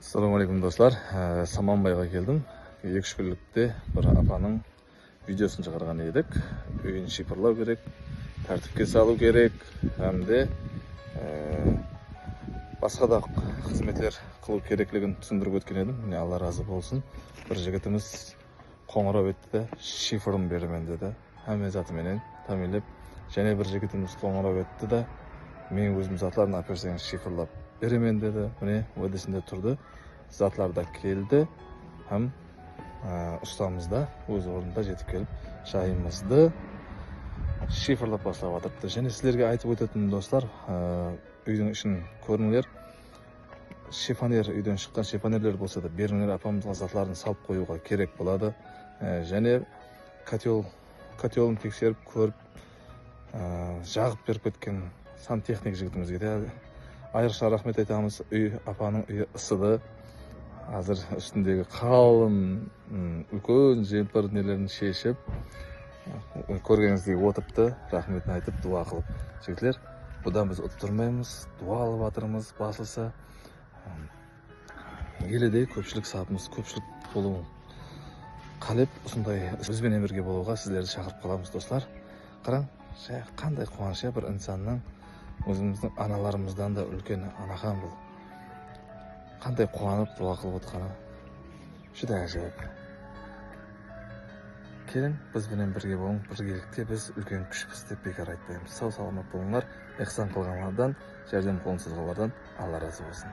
Assalamu alaikum dostlar. Саманбайға келдім. 2-3 күндікте бір апаның видеосын шығарған едік. Үйін шипырлау керек, тәртіпке салу керек, әмде басқа да қызметлер қылу керектігін түсіндіріп өткен едім. Міне Алла разы болсын. Бір жігітіміз қоңырау етті де, шифрын берімен деді. Әме затыменен тәмелеп, және бір жігітіміз қоңырау етті де, мен өзім затларын әперсеңіз шифрлап беремен деді. Міне өдесінде тұрды. Zatlar da keldi. Hem ustamız da өз орнында жетіп келіп, шайымызды шифрлап бастап жатырды. Және сіздерге айтып өтетін достар, үйдің ішін көріңдер. Шифонер, үйден шыққан шифонерлер болса да, беріңдер, апамызға затларын салып қоюға керек болады. Және котелын тексеріп көріп, жағып беріп кеткен сантехник жігітімізге де айрықша рахмет айтамыз. Апаның үйі ысыды. Азыр үстіндегі қалын үлкен жемпір нелерін шешіп, көргеніңіздей отырыпты, рахметін айтып, дуа қылып. Жігітлер, бұдан біз ұттырмаймыз, дуа алып атырмыз, басылса. Еледе көпшілік сабымыз, көпшілік болу қалеп, ұсындай бізбен бірге болуға сіздерді шақырып қаламыз, достар. Қараң, қандай қуаныш, бір инсанның өзіміздің аналарымыздан да үлкен анахан бұл. Қандай қуанып дуа қылып отқаны жүдә әжайып. Келін, бізбенен бірге болың, біргелікте біз үлкен күшпіз деп бекар айтпаймыз. Сау саламат болыңдар, ихсан қылғанlardan, жәрдем қолын созғанlardan Алла разы болсын.